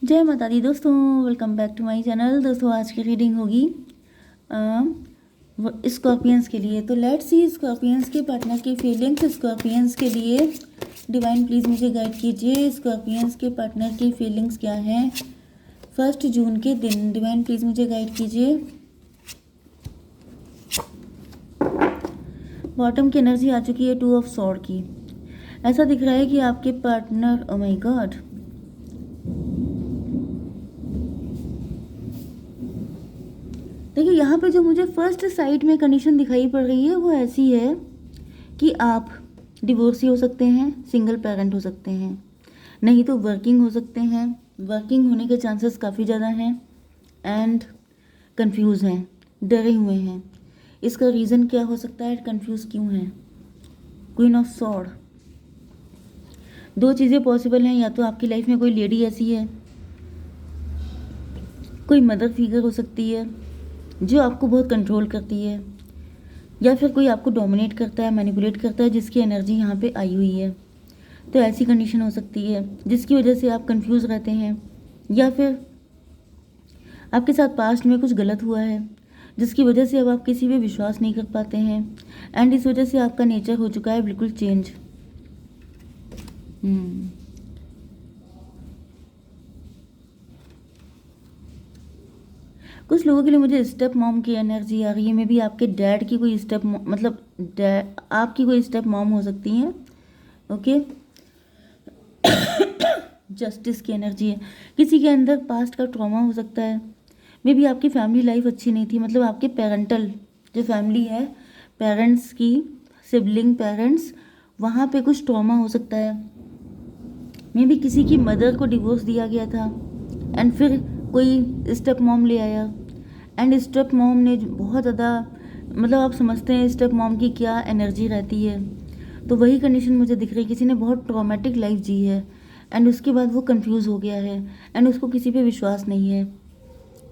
जय माता दी दोस्तों, welcome back to my channel. दोस्तों आज की रीडिंग होगी स्कॉर्पियंस के लिए। तो लेट्स सी स्कॉर्पियंस के पार्टनर की फीलिंग्स स्कॉर्पियंस के लिए। डिवाइन प्लीज़ मुझे गाइड कीजिए, स्कॉर्पियंस के पार्टनर की फीलिंग्स क्या हैं 1 जून के दिन। डिवाइन प्लीज़ मुझे गाइड कीजिए। बॉटम की एनर्जी आ चुकी है 2 ऑफ सॉर्ड की। ऐसा दिख रहा है कि आपके पार्टनर, ओ माय गॉड, देखिए यहाँ पे जो मुझे फर्स्ट साइड में कंडीशन दिखाई पड़ रही है वो ऐसी है कि आप डिवोर्सी हो सकते हैं, सिंगल पेरेंट हो सकते हैं, नहीं तो वर्किंग हो सकते हैं। वर्किंग होने के चांसेस काफ़ी ज़्यादा हैं एंड कंफ्यूज हैं, डरे हुए हैं। इसका रीज़न क्या हो सकता है, कंफ्यूज क्यों हैं? Queen of sword. दो चीज़ें पॉसिबल हैं, या तो आपकी लाइफ में कोई लेडी ऐसी है, कोई मदर फिगर हो सकती है जो आपको बहुत कंट्रोल करती है, या फिर कोई आपको डोमिनेट करता है, मैनिपुलेट करता है, जिसकी एनर्जी यहाँ पे आई हुई है। तो ऐसी कंडीशन हो सकती है जिसकी वजह से आप कंफ्यूज रहते हैं, या फिर आपके साथ पास्ट में कुछ गलत हुआ है जिसकी वजह से अब आप किसी पे विश्वास नहीं कर पाते हैं एंड इस वजह से आपका नेचर हो चुका है बिल्कुल चेंज। कुछ लोगों के लिए मुझे स्टेप मॉम की एनर्जी आ रही है। मे भी आपके डैड की कोई स्टेप, मतलब आपकी कोई स्टेप मॉम हो सकती हैं। ओके, जस्टिस की एनर्जी है। किसी के अंदर पास्ट का ट्रॉमा हो सकता है। मे भी आपकी फैमिली लाइफ अच्छी नहीं थी, मतलब आपके पेरेंटल जो फैमिली है, पेरेंट्स की सिबलिंग पेरेंट्स, वहाँ पे कुछ ट्रॉमा हो सकता है। मे भी किसी की मदर को डिवोर्स दिया गया था एंड फिर कोई स्टेप मॉम ले आया एंड स्टेप मॉम ने बहुत ज़्यादा, मतलब आप समझते हैं स्टेप मॉम की क्या एनर्जी रहती है। तो वही कंडीशन मुझे दिख रही है, किसी ने बहुत ट्रॉमेटिक लाइफ जी है एंड उसके बाद वो कंफ्यूज हो गया है एंड उसको किसी पे विश्वास नहीं है।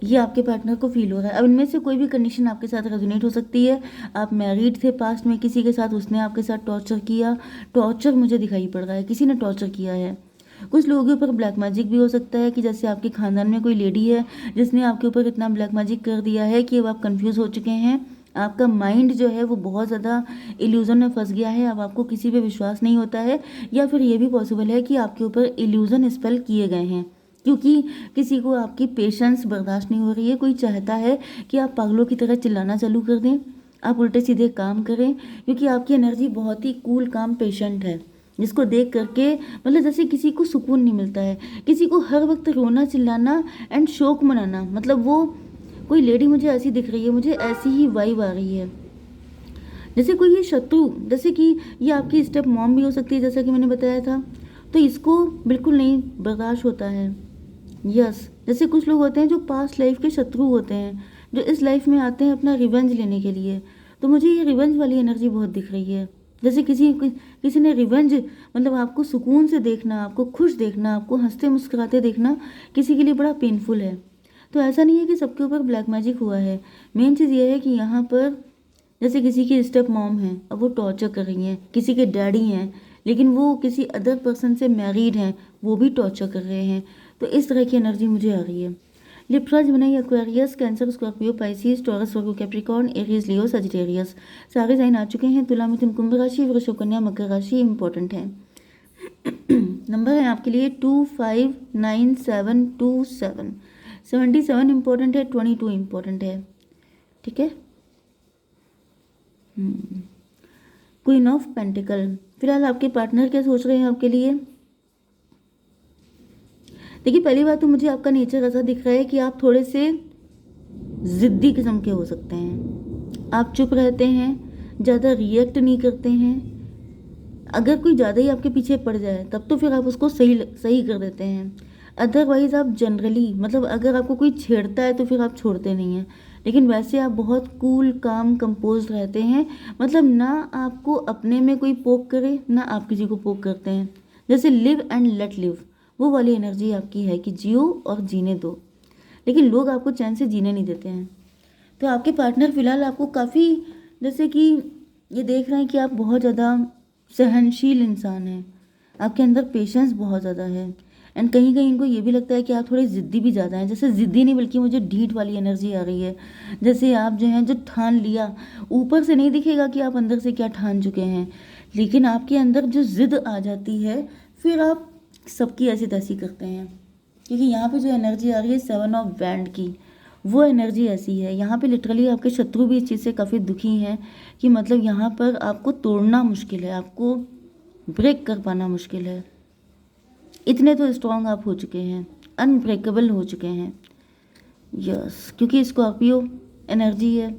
ये आपके पार्टनर को फील हो रहा है। अब इनमें से कोई भी कंडीशन आपके साथ रेजोनेट हो सकती है। आप मैरिड थे पास्ट में किसी के साथ, उसने आपके साथ टॉर्चर किया। टॉर्चर मुझे दिखाई पड़ रहा है, किसी ने टॉर्चर किया है। कुछ लोगों के ऊपर ब्लैक मैजिक भी हो सकता है कि जैसे आपके खानदान में कोई लेडी है जिसने आपके ऊपर इतना ब्लैक मैजिक कर दिया है कि अब आप कंफ्यूज हो चुके हैं। आपका माइंड जो है वो बहुत ज़्यादा इल्यूज़न में फंस गया है, अब आपको किसी पे विश्वास नहीं होता है। या फिर ये भी पॉसिबल है कि आपके ऊपर इल्यूज़न स्पेल किए गए हैं क्योंकि किसी को आपकी पेशेंस बर्दाश्त नहीं हो रही है। कोई चाहता है कि आप पागलों की तरह चिल्लाना चालू कर दें, आप उल्टे सीधे काम करें, क्योंकि आपकी एनर्जी बहुत ही कूल काम पेशेंट है, जिसको देख करके मतलब जैसे किसी को सुकून नहीं मिलता है, किसी को हर वक्त रोना चिल्लाना एंड शोक मनाना। मतलब वो कोई लेडी मुझे ऐसी दिख रही है, मुझे ऐसी ही वाइब आ रही है जैसे कोई ये शत्रु, जैसे कि ये आपकी स्टेप मॉम भी हो सकती है जैसा कि मैंने बताया था। तो इसको बिल्कुल नहीं बर्दाश्त होता है। यस, जैसे कुछ लोग होते हैं जो पास्ट लाइफ के शत्रु होते हैं, जो इस लाइफ में आते हैं अपना रिवेंज लेने के लिए। तो मुझे ये रिवेंज वाली एनर्जी बहुत दिख रही है, जैसे किसी ने रिवेंज, मतलब आपको सुकून से देखना, आपको खुश देखना, आपको हंसते मुस्कुराते देखना किसी के लिए बड़ा पेनफुल है। तो ऐसा नहीं है कि सबके ऊपर ब्लैक मैजिक हुआ है। मेन चीज़ ये है कि यहाँ पर जैसे किसी की स्टेप मॉम है, अब वो टॉर्चर कर रही हैं, किसी के डैडी हैं लेकिन वो किसी अदर पर्सन से मैरिड हैं, वो भी टॉर्चर कर रहे हैं। तो इस तरह की एनर्जी मुझे आ रही है। Libra, Gemini, Aquarius, Cancer, Scorpio, Pisces, Taurus, Virgo, Capricorn, Aries, Leo, Sagittarius, सारे साइन आ चुके हैं। तुला, मिथुन, कुंभ राशि, वृषभ, कन्या, मकर राशि इंपॉर्टेंट है। नंबर है आपके लिए 259727। 77 इंपॉर्टेंट है, 22 इंपॉर्टेंट है। ठीक है। Queen of pentacle. फिलहाल आपके पार्टनर क्या सोच रहे हैं आपके लिए? देखिए, पहली बात तो मुझे आपका नेचर ऐसा दिख रहा है कि आप थोड़े से ज़िद्दी किस्म के हो सकते हैं। आप चुप रहते हैं, ज़्यादा रिएक्ट नहीं करते हैं। अगर कोई ज़्यादा ही आपके पीछे पड़ जाए तब तो फिर आप उसको सही कर देते हैं। अदरवाइज़ आप जनरली, मतलब अगर आपको कोई छेड़ता है तो फिर आप छोड़ते नहीं हैं, लेकिन वैसे आप बहुत कूल काम कंपोज रहते हैं। मतलब ना आपको अपने में कोई पोक करे, ना आप किसी को पोक करते हैं। जैसे लिव एंड लेट लिव, वो वाली एनर्जी आपकी है कि जियो और जीने दो, लेकिन लोग आपको चैन से जीने नहीं देते हैं। तो आपके पार्टनर फिलहाल आपको काफ़ी, जैसे कि ये देख रहे हैं कि आप बहुत ज़्यादा सहनशील इंसान हैं, आपके अंदर पेशेंस बहुत ज़्यादा है एंड कहीं कहीं इनको ये भी लगता है कि आप थोड़े ज़िद्दी भी ज़्यादा हैं, जैसे ज़िद्दी नहीं बल्कि मुझे ढीठ वाली एनर्जी आ रही है। जैसे आप जो हैं जो ठान लिया, ऊपर से नहीं दिखेगा कि आप अंदर से क्या ठान चुके हैं, लेकिन आपके अंदर जो ज़िद आ जाती है फिर आप सबकी ऐसी तैसी करते हैं। क्योंकि यहाँ पे जो एनर्जी आ रही है 7 ऑफ वैंड की, वो एनर्जी ऐसी है। यहाँ पे लिटरली आपके शत्रु भी इस चीज़ से काफ़ी दुखी हैं कि मतलब यहाँ पर आपको तोड़ना मुश्किल है, आपको ब्रेक कर पाना मुश्किल है। इतने तो स्ट्रांग आप हो चुके हैं, अनब्रेकेबल हो चुके हैं। यस, क्योंकि स्कॉर्पियो एनर्जी है।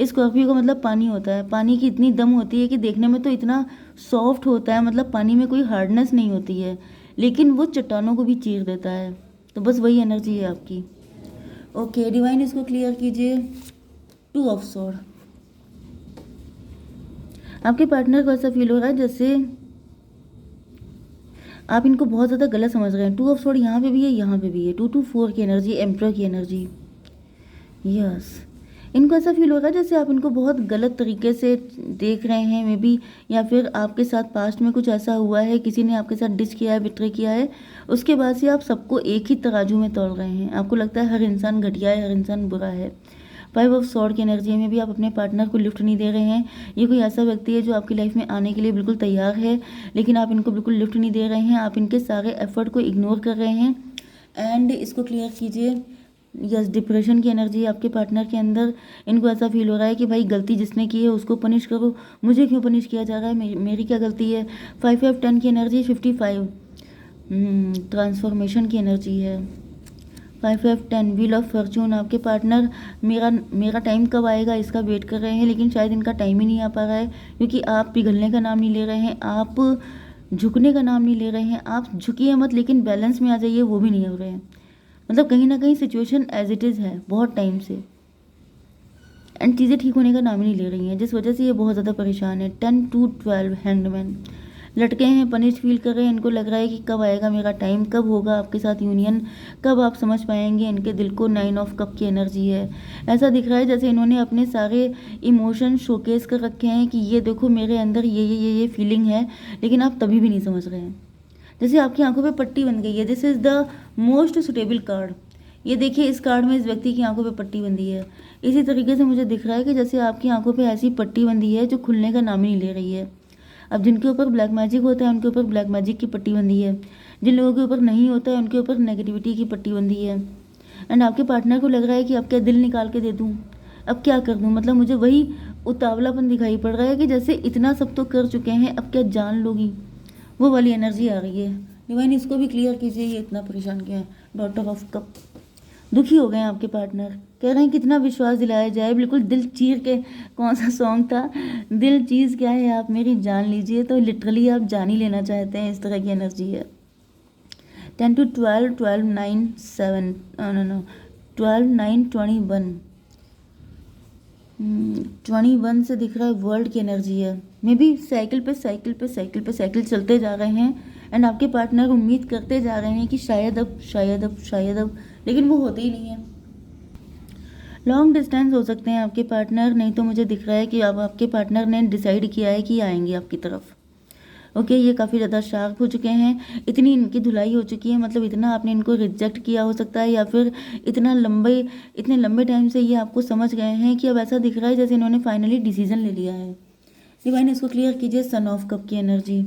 स्कॉर्पियो का मतलब पानी होता है, पानी की इतनी दम होती है कि देखने में तो इतना सॉफ्ट होता है, मतलब पानी में कोई हार्डनेस नहीं होती है, लेकिन वो चट्टानों को भी चीर देता है। तो बस वही एनर्जी है आपकी। ओके डिवाइन, इसको क्लियर कीजिए। 2 ऑफ स्वॉर्ड। आपके पार्टनर को ऐसा फील हो रहा है जैसे आप इनको बहुत ज़्यादा गलत समझ रहे हैं। 2 ऑफ स्वॉर्ड यहाँ पे भी है, यहाँ पे भी है। 2 to 4 की एनर्जी, एम्परर की एनर्जी। यस, इनको ऐसा फील हो रहा है जैसे आप इनको बहुत गलत तरीके से देख रहे हैं मे बी, या फिर आपके साथ पास्ट में कुछ ऐसा हुआ है, किसी ने आपके साथ डिस किया है, बिट्रे किया है, उसके बाद से आप सबको एक ही तराजू में तोल रहे हैं। आपको लगता है हर इंसान घटिया है, हर इंसान बुरा है। 5 ऑफ स्वॉर्ड की एनर्जी में भी आप अपने पार्टनर को लिफ्ट नहीं दे रहे हैं। ये कोई ऐसा व्यक्ति है जो आपकी लाइफ में आने के लिए बिल्कुल तैयार है, लेकिन आप इनको बिल्कुल लिफ्ट नहीं दे रहे हैं, आप इनके सारे एफर्ट को इग्नोर कर रहे हैं। एंड इसको क्लियर कीजिए। यस, डिप्रेशन की एनर्जी आपके पार्टनर के अंदर। इनको ऐसा फील हो रहा है कि भाई गलती जिसने की है उसको पनिश करो, मुझे क्यों पनिश किया जा रहा है, मेरी क्या गलती है। 5 of 10 की एनर्जी, 55 ट्रांसफॉर्मेशन की एनर्जी है। 5 of 10 व्हील ऑफ फॉर्चून। आपके पार्टनर मेरा टाइम कब आएगा इसका वेट कर रहे हैं, लेकिन शायद इनका टाइम ही नहीं आ पा रहा है, क्योंकि आप पिघलने का नाम नहीं ले रहे हैं, आप झुकने का नाम नहीं ले रहे हैं। आप झुकिए मत, लेकिन बैलेंस में आ जाइए, वो भी नहीं हो रहे हैं। मतलब कहीं ना कहीं सिचुएशन एज इट इज़ है बहुत टाइम से, एंड चीज़ें ठीक होने का नाम ही नहीं ले रही हैं, जिस वजह से ये बहुत ज़्यादा परेशान है। 10 to 12 हैंडमैन। लटके हैं, पनिश फील कर रहे हैं, इनको लग रहा है कि कब आएगा मेरा टाइम, कब होगा आपके साथ यूनियन, कब आप समझ पाएंगे इनके दिल को। 9 ऑफ कप की एनर्जी है। ऐसा दिख रहा है जैसे इन्होंने अपने सारे इमोशन शोकेस कर रखे हैं कि ये देखो मेरे अंदर ये फीलिंग है, लेकिन आप तभी भी नहीं समझ रहे हैं। जैसे आपकी आंखों पे पट्टी बन गई है। This is the most suitable card. ये देखिए, इस कार्ड में इस व्यक्ति की आंखों पे पट्टी बंधी है। इसी तरीके से मुझे दिख रहा है कि जैसे आपकी आंखों पे ऐसी पट्टी बंधी है जो खुलने का नाम ही नहीं ले रही है। अब जिनके ऊपर ब्लैक मैजिक होता है उनके ऊपर ब्लैक मैजिक की पट्टी बंधी है, जिन लोगों के ऊपर नहीं होता है उनके ऊपर नेगेटिविटी की पट्टी बंधी है। एंड आपके पार्टनर को लग रहा है कि अब क्या दिल निकाल के दे दूँ, अब क्या कर दूँ। मतलब मुझे वही उतावलापन दिखाई पड़ रहा है कि जैसे इतना सब तो कर चुके हैं, अब क्या जान लोगी, वो वाली एनर्जी आ रही है। डिवाइन, इसको भी क्लियर कीजिए, ये इतना परेशान क्या है। Daughter of cup. दुखी हो गए हैं आपके पार्टनर, कह रहे हैं कितना विश्वास दिलाया जाए, बिल्कुल दिल चीर के। कौन सा सॉन्ग था, दिल चीज़ क्या है आप मेरी जान लीजिए, तो लिटरली आप जान ही लेना चाहते हैं, इस तरह की एनर्जी है। 10 to 12, 12, 9, 7, नो 12, 9, 21। 21 से दिख रहा है वर्ल्ड की एनर्जी है। मे बी साइकिल पे चलते जा रहे हैं, एंड आपके पार्टनर उम्मीद करते जा रहे हैं कि शायद अब, लेकिन वो होते ही नहीं है। लॉन्ग डिस्टेंस हो सकते हैं आपके पार्टनर, नहीं तो मुझे दिख रहा है कि अब आपके पार्टनर ने डिसाइड किया है कि आएंगे आपकी तरफ। ओके, ये काफ़ी ज़्यादा शार्प हो चुके हैं, इतनी इनकी धुलाई हो चुकी है, मतलब इतना आपने इनको रिजेक्ट किया हो सकता है, या फिर इतने लंबे टाइम से ये आपको समझ गए हैं कि अब ऐसा दिख रहा है जैसे इन्होंने फाइनली डिसीजन ले लिया है। डिवाइन, इसको क्लियर कीजिए। सन ऑफ कप की एनर्जी।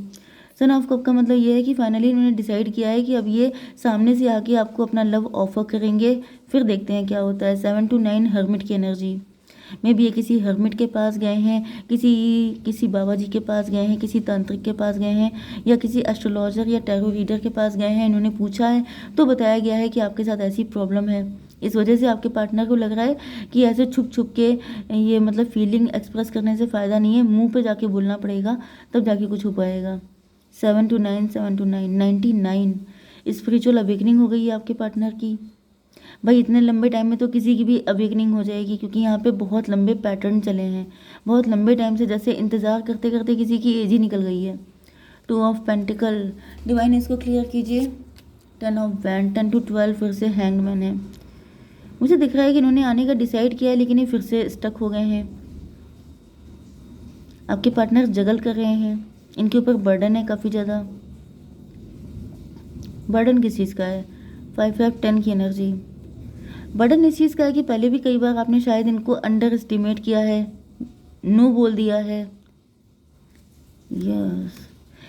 सन ऑफ कप का मतलब ये है कि फाइनली इन्होंने डिसाइड किया है कि अब ये सामने से आके आपको अपना लव ऑफर करेंगे, फिर देखते हैं क्या होता है। 7 to 9 हर्मिट की एनर्जी में भी ये किसी हर्मिट के पास गए हैं, किसी बाबा जी के पास गए हैं, किसी तांत्रिक के पास गए हैं, या किसी एस्ट्रोलॉजर या टैरो रीडर के पास गए हैं। इन्होंने पूछा है तो बताया गया है कि आपके साथ ऐसी प्रॉब्लम है। इस वजह से आपके पार्टनर को लग रहा है कि ऐसे छुप छुप के ये मतलब फीलिंग एक्सप्रेस करने से फ़ायदा नहीं है, मुंह पे जाके बोलना पड़ेगा, तब जाके कुछ हो पाएगा। 7 to 9, 7 to 9, 99 स्पिरिचुअल अवेकनिंग हो गई है आपके पार्टनर की। भाई इतने लंबे टाइम में तो किसी की भी अवेकनिंग हो जाएगी, क्योंकि यहाँ पे बहुत लंबे पैटर्न चले हैं, बहुत लंबे टाइम से, जैसे इंतज़ार करते करते किसी की एज ही निकल गई है। 2 ऑफ पेंटिकल। डिवाइन, इसको क्लियर कीजिए। 10 ऑफ वैंड। 10 to 12 फिर से हैंगमैन है। मुझे दिख रहा है कि इन्होंने आने का डिसाइड किया है, लेकिन ये फिर से स्टक हो गए हैं। आपके पार्टनर जगल कर रहे हैं, इनके ऊपर बर्डन है काफ़ी ज़्यादा। बर्डन किस चीज़ का है? 5-5-10 की एनर्जी। बर्डन इस चीज़ का है कि पहले भी कई बार आपने शायद इनको अंडर एस्टिमेट किया है, नो बोल दिया है। यस,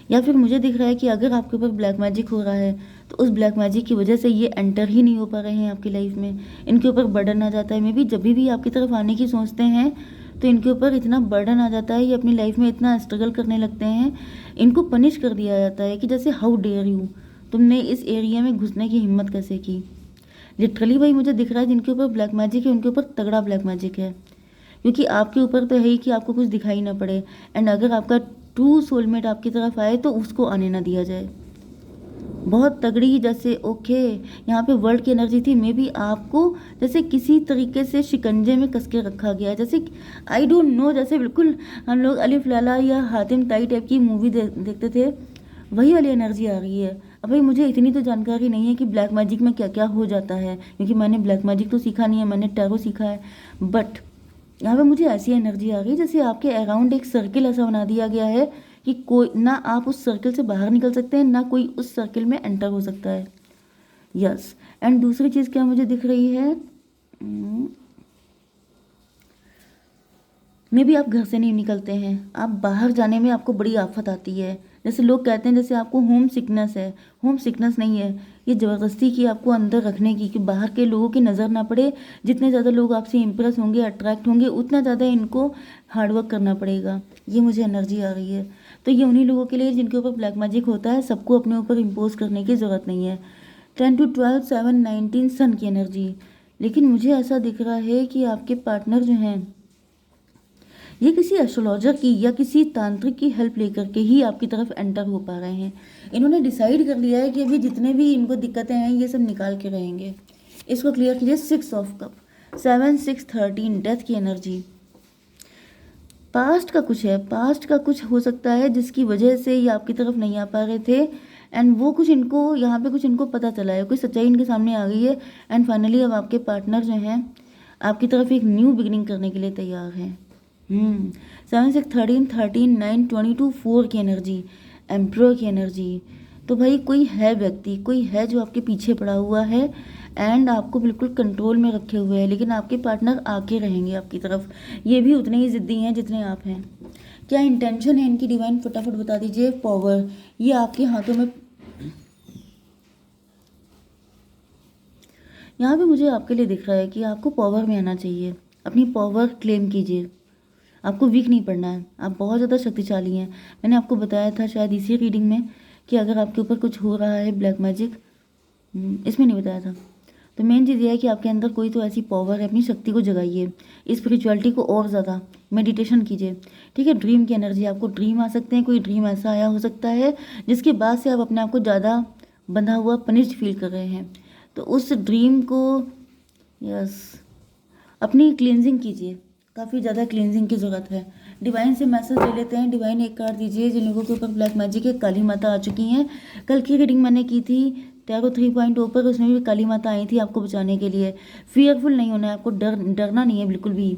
या फिर मुझे दिख रहा है कि अगर आपके ऊपर ब्लैक मैजिक हो रहा है तो उस ब्लैक मैजिक की वजह से ये एंटर ही नहीं हो पा रहे हैं आपकी लाइफ में। इनके ऊपर बर्डन आ जाता है। मे बी जब भी आपकी तरफ आने की सोचते हैं तो इनके ऊपर इतना बर्डन आ जाता है, ये अपनी लाइफ में इतना स्ट्रगल करने लगते हैं, इनको पनिश कर दिया जाता है कि जैसे हाउ डेयर यू, तुमने इस एरिया में घुसने की हिम्मत कैसे की। लिटरली भाई मुझे दिख रहा है जिनके ऊपर ब्लैक मैजिक है उनके ऊपर तगड़ा ब्लैक मैजिक है, क्योंकि आपके ऊपर तो है ही कि आपको कुछ दिखाई ना पड़े, एंड अगर आपका ट्रू सोलमेट आपकी तरफ आए तो उसको आने ना दिया जाए। बहुत तगड़ी, जैसे ओके यहाँ पे वर्ल्ड की एनर्जी थी। मे बी आपको जैसे किसी तरीके से शिकंजे में कस के रखा गया है, जैसे आई डोंट नो, जैसे बिल्कुल हम लोग अलिफ लैला या हातिम ताई टाइप की मूवी देखते थे, वही वाली एनर्जी आ रही है। अब भाई मुझे इतनी तो जानकारी नहीं है कि ब्लैक मैजिक में क्या क्या हो जाता है, क्योंकि मैंने ब्लैक मैजिक तो सीखा नहीं है, मैंने टैरो सीखा है। बट यहाँ पे मुझे ऐसी एनर्जी आ गई जैसे आपके अराउंड एक सर्किल ऐसा बना दिया गया है कि कोई ना आप उस सर्किल से बाहर निकल सकते हैं, ना कोई उस सर्किल में एंटर हो सकता है। यस, एंड दूसरी चीज़ क्या मुझे दिख रही है, मे भी आप घर से नहीं निकलते हैं, आप बाहर जाने में आपको बड़ी आफत आती है। जैसे लोग कहते हैं जैसे आपको होम सिकनेस है, होम सिकनेस नहीं है, ये ज़बरदस्ती की आपको अंदर रखने की, कि बाहर के लोगों की नज़र ना पड़े। जितने ज़्यादा लोग आपसे इम्प्रेस होंगे, अट्रैक्ट होंगे, उतना ज़्यादा इनको हार्डवर्क करना पड़ेगा। ये मुझे एनर्जी आ रही है। तो ये उन्हीं लोगों के लिए जिनके ऊपर ब्लैक मैजिक होता है, सबको अपने ऊपर इम्पोज करने की ज़रूरत नहीं है। 10 to 12, 7, 19 सन की एनर्जी। लेकिन मुझे ऐसा दिख रहा है कि आपके पार्टनर जो हैं ये किसी एस्ट्रोलॉजर की या किसी तांत्रिक की हेल्प लेकर के ही आपकी तरफ एंटर हो पा रहे हैं। इन्होंने डिसाइड कर लिया है कि अभी जितने भी इनको दिक्कतें हैं ये सब निकाल के रहेंगे। इसको क्लियर कीजिए। 6 ऑफ कप, 7, 6, 13 डेथ की एनर्जी। पास्ट का कुछ है, पास्ट का कुछ हो सकता है जिसकी वजह से ये आपकी तरफ नहीं आ पा रहे थे, एंड वो कुछ इनको यहाँ पे कुछ इनको पता चला है, कोई सच्चाई इनके सामने आ गई है, एंड फाइनली अब आपके पार्टनर जो हैं आपकी तरफ एक न्यू बिगिनिंग करने के लिए तैयार हैं। 7, 6, 13, 13, 9, 22, 4 की एनर्जी, एम्परर की एनर्जी। तो भाई कोई है व्यक्ति, कोई है जो आपके पीछे पड़ा हुआ है एंड आपको बिल्कुल कंट्रोल में रखे हुए हैं, लेकिन आपके पार्टनर आके रहेंगे आपकी तरफ। ये भी उतने ही ज़िद्दी हैं जितने आप हैं। क्या इंटेंशन है इनकी डिवाइन, फटाफट बता दीजिए। पावर, ये आपके हाथों में, यहाँ पे मुझे आपके लिए दिख रहा है कि आपको पावर में आना चाहिए, अपनी पावर क्लेम कीजिए। आपको वीक नहीं पड़ना है, आप बहुत ज़्यादा शक्तिशाली हैं। मैंने आपको बताया था शायद इसी रीडिंग में कि अगर आपके ऊपर कुछ हो रहा है ब्लैक मैजिक, इसमें नहीं बताया था। तो मेन चीज़ ये है कि आपके अंदर कोई तो ऐसी पावर है, अपनी शक्ति को जगाइए, स्पिरिचुअलिटी को और ज़्यादा, मेडिटेशन कीजिए। ठीक है, ड्रीम की एनर्जी, आपको ड्रीम आ सकते हैं, कोई ड्रीम ऐसा आया हो सकता है जिसके बाद से आप अपने आप को ज़्यादा बंधा हुआ, पनिश्ड फील कर रहे हैं। तो उस ड्रीम को, यस, अपनी क्लींजिंग कीजिए, काफ़ी ज़्यादा क्लींजिंग की ज़रूरत है। डिवाइन से मैसेज ले लेते हैं। डिवाइन एक कार्ड दीजिए जिन लोगों के ऊपर ब्लैक मैजिक है। काली माता आ चुकी हैं। कल की रीडिंग मैंने की थी टैरो 3.0 पर, उसमें भी काली माता आई थी आपको बचाने के लिए। फियरफुल नहीं होना है, आपको डरना नहीं है बिल्कुल भी।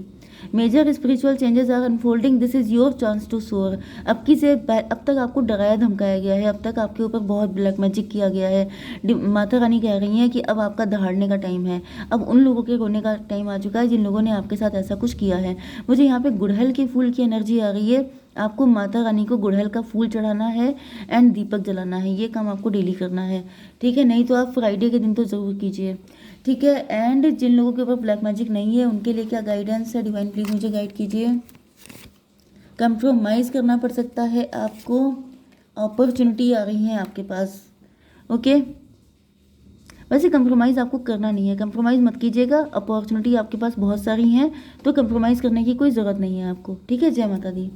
Major spiritual changes are unfolding, this is your chance to soar. अब तक आपको डराया धमकाया गया है, अब तक आपके ऊपर बहुत ब्लैक मैजिक किया गया है। माता रानी कह रही हैं कि अब आपका दहाड़ने का टाइम है, अब उन लोगों के रोने का टाइम आ चुका है जिन लोगों ने आपके साथ ऐसा कुछ किया है। मुझे यहाँ पे गुड़हल के फूल की एनर्जी आ रही है। आपको माता रानी को गुड़हल का फूल चढ़ाना है एंड दीपक जलाना है, ये काम आपको डेली करना है। ठीक है, नहीं तो आप फ्राइडे के दिन तो ज़रूर कीजिए। ठीक है, एंड जिन लोगों के ऊपर ब्लैक मैजिक नहीं है उनके लिए क्या गाइडेंस है, डिवाइन प्लीज मुझे गाइड कीजिए। कंप्रोमाइज़ करना पड़ सकता है आपको, अपॉर्चुनिटी आ रही है आपके पास। ओके, वैसे कंप्रोमाइज़ आपको करना नहीं है, कंप्रोमाइज़ मत कीजिएगा, अपॉर्चुनिटी आपके पास बहुत सारी हैं, तो कंप्रोमाइज़ करने की कोई ज़रूरत नहीं है आपको। ठीक है, जय माता दी।